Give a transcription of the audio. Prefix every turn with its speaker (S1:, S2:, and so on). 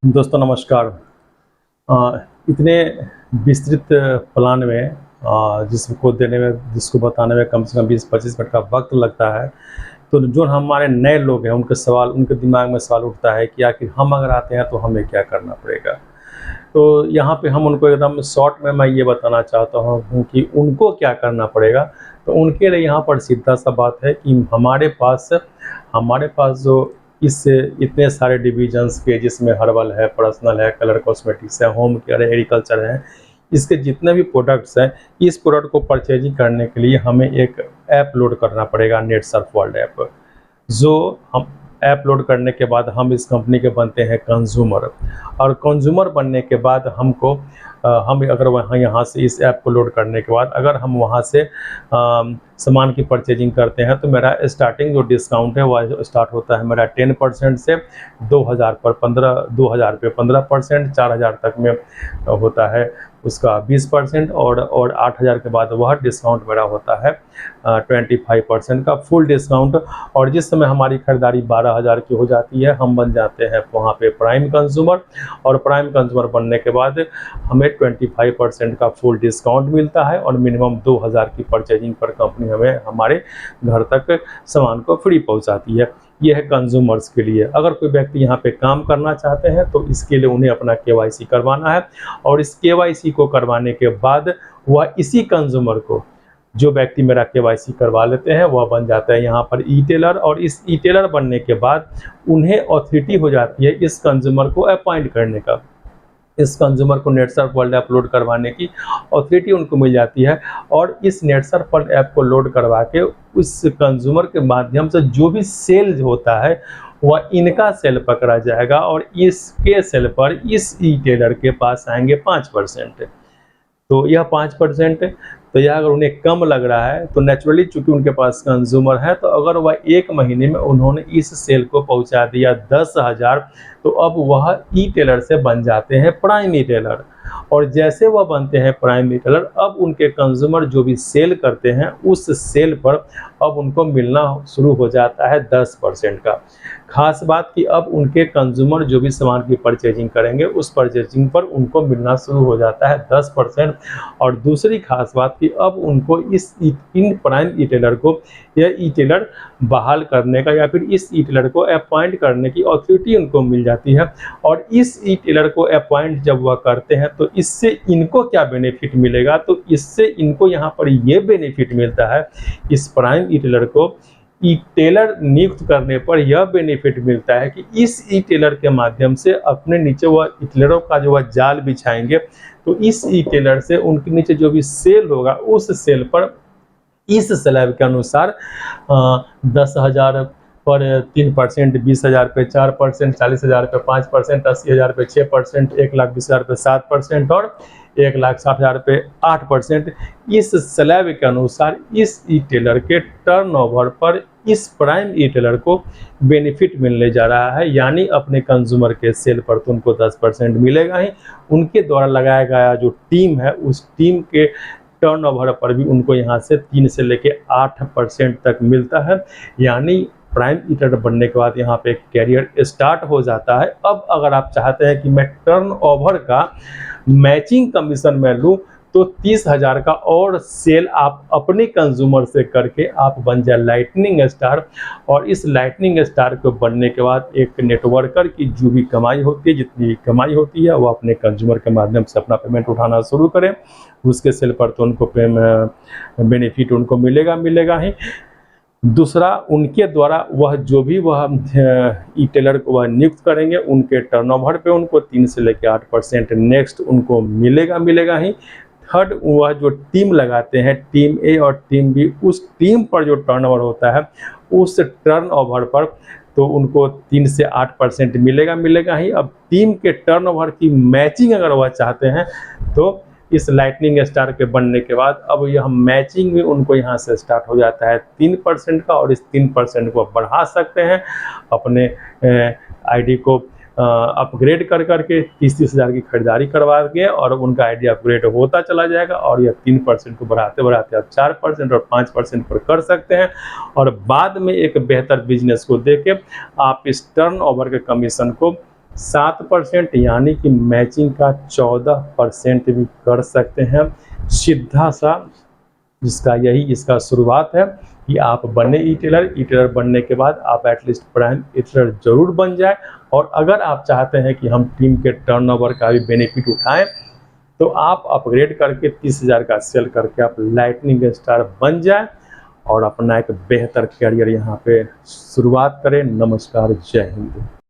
S1: दोस्तों नमस्कार। इतने विस्तृत प्लान में जिसको देने में जिसको बताने में कम से कम 20-25 मिनट का वक्त लगता है, तो जो हमारे नए लोग हैं उनके दिमाग में सवाल उठता है कि आखिर हम अगर आते हैं तो हमें क्या करना पड़ेगा। तो यहाँ पे हम उनको एकदम शॉर्ट में मैं ये बताना चाहता हूँ कि उनको क्या करना पड़ेगा। तो उनके लिए यहाँ पर सीधा सा बात है कि हमारे पास जो इस इतने सारे डिविजन्स के, जिसमें हर्बल है, पर्सनल है, कलर कॉस्मेटिक्स है, होम केयर है, एग्रीकल्चर है, इसके जितने भी प्रोडक्ट्स हैं, इस प्रोडक्ट को परचेजिंग करने के लिए हमें एक ऐप लोड करना पड़ेगा, नेट सर्फ वर्ल्ड ऐप। जो हम ऐप लोड करने के बाद हम इस कंपनी के बनते हैं कंज्यूमर। और कंज्यूमर बनने के बाद हम अगर वहाँ यहाँ से इस ऐप को लोड करने के बाद अगर हम वहाँ से सामान की परचेजिंग करते हैं, तो मेरा स्टार्टिंग जो डिस्काउंट है वह स्टार्ट होता है मेरा 10% से। 2000 पे 15%, 4000 तक में होता है उसका 20%, और 8000 के बाद वह डिस्काउंट मेरा होता है 25% का फुल डिस्काउंट। और जिस समय हमारी खरीदारी 12000 की हो जाती है, हम बन जाते हैं वहाँ पे प्राइम कंज्यूमर। और प्राइम कंज्यूमर बनने के बाद हमें 25% का फुल डिस्काउंट मिलता है, और मिनिमम 2000 की परचेजिंग पर कंपनी हमें हमारे घर तक सामान को फ्री पहुँचाती है। ये है कंज्यूमर्स के लिए। अगर कोई व्यक्ति यहाँ पे काम करना चाहते हैं तो इसके लिए उन्हें अपना केवाईसी करवाना है, और इस केवाईसी को करवाने के बाद वह इसी कंज्यूमर को, जो व्यक्ति मेरा केवाईसी करवा लेते हैं, वह बन जाता है यहाँ पर ई टेलर। और इस ई टेलर बनने के बाद उन्हें अथॉरिटी हो जाती है इस कंज्यूमर को अपॉइंट करने का। इस कंज्यूमर को नेटसर्फ वर्ल्ड ऐप लोड करवाने की अथॉरिटी उनको मिल जाती है, और इस नेटसर्फ वर्ल्ड ऐप को लोड करवा के उस कंज्यूमर के माध्यम से जो भी सेल होता है वह इनका सेल पकड़ा जाएगा, और इसके सेल पर इस ई टेलर के पास आएंगे 5%। तो यह 5%, तो यह अगर उन्हें कम लग रहा है तो नेचुरली चूंकि उनके पास कंज्यूमर है, तो अगर वह 1 महीने में उन्होंने इस सेल को पहुंचा दिया 10,000, तो अब वह ई टेलर से बन जाते हैं प्राइम ई टेलर। और जैसे वह बनते हैं प्राइम ई टेलर, अब उनके कंज्यूमर जो भी सेल करते हैं उस सेल पर अब उनको मिलना शुरू हो जाता है 10% का। खास बात कि अब उनके कंज्यूमर जो भी सामान की परचेजिंग करेंगे उस परचेजिंग पर उनको मिलना शुरू हो जाता है 10%। और दूसरी खास बात कि अब उनको इन प्राइम ई टेलर को, यह ई टेलर बहाल करने का या फिर इस ई टेलर को अपॉइंट करने की अथॉरिटी उनको मिल जाती है। और इस ई टेलर को अपॉइंट जब वह करते हैं तो इससे इनको क्या बेनिफिट मिलेगा, तो इससे इनको यहाँ पर ये बेनिफिट मिलता है, इस प्राइम ई टेलर को ई टेलर नियुक्त करने पर यह बेनिफिट मिलता है कि इस ई टेलर के माध्यम से अपने नीचे वह ई टेलरों का जो वह जाल बिछाएंगे, तो इस ई टेलर से उनके नीचे जो भी सेल होगा उस सेल पर इस स्लैब के अनुसार 10,000 पर 3%, 20,000 पे 4%, 40,000 पे 5%, 80,000 पे 6%, 1,20,000 पे 7%, और 1,60,000 पे 8%। इस स्लैब के अनुसार इस ई टेलर के टर्नओवर पर इस प्राइम ई टेलर को बेनिफिट मिलने जा रहा है। यानी अपने कंज्यूमर के सेल पर तो उनको 10% मिलेगा ही, उनके द्वारा लगाया गया जो टीम है उस टीम के टर्नओवर पर भी उनको यहाँ से 3 से लेके 8% तक मिलता है। यानी प्राइम ई टेलर बनने के बाद यहाँ पे एक कैरियर स्टार्ट हो जाता है। अब अगर आप चाहते हैं कि मैं टर्नओवर का मैचिंग कमीशन में लूँ, तो 30,000 का और सेल आप अपने कंज्यूमर से करके आप बन जाए लाइटनिंग स्टार। और इस लाइटनिंग स्टार को बनने के बाद एक नेटवर्कर की जो भी कमाई होती है, जितनी कमाई होती है, वो अपने कंज्यूमर के माध्यम से अपना पेमेंट उठाना शुरू करें। उसके सेल पर तो उनको बेनिफिट उनको मिलेगा ही। दूसरा, उनके द्वारा वह जो भी वह ई टेलर को वह नियुक्त करेंगे, उनके टर्नओवर पे उनको 3 से लेकर 8% नेक्स्ट उनको मिलेगा ही। थर्ड, वह जो टीम लगाते हैं, टीम ए और टीम बी, उस टीम पर जो टर्नओवर होता है उस टर्नओवर पर तो उनको 3 से 8% मिलेगा ही। अब टीम के टर्नओवर की मैचिंग अगर वह चाहते हैं तो इस लाइटनिंग स्टार के बनने के बाद अब यह मैचिंग में उनको यहाँ से स्टार्ट हो जाता है 3% का, और इस 3% को बढ़ा सकते हैं अपने आईडी को अपग्रेड करके 30 हज़ार की खरीदारी करवा के, और उनका आईडी अपग्रेड होता चला जाएगा, और यह 3% को बढ़ाते आप 4% और 5% पर कर सकते हैं। और बाद में एक बेहतर बिजनेस को देके आप इस टर्नओवर के कमीशन को 7% यानी कि मैचिंग का 14% भी कर सकते हैं। सीधा सा इसका शुरुआत है कि आप बने ई टेलर बनने के बाद आप एटलीस्ट प्राइम ई टेलर जरूर बन जाए। और अगर आप चाहते हैं कि हम टीम के टर्नओवर का भी बेनिफिट उठाएं, तो आप अपग्रेड करके 30,000 का सेल करके आप लाइटनिंग स्टार बन जाए और अपना एक बेहतर करियर यहाँ पे शुरुआत करें। नमस्कार, जय हिंद।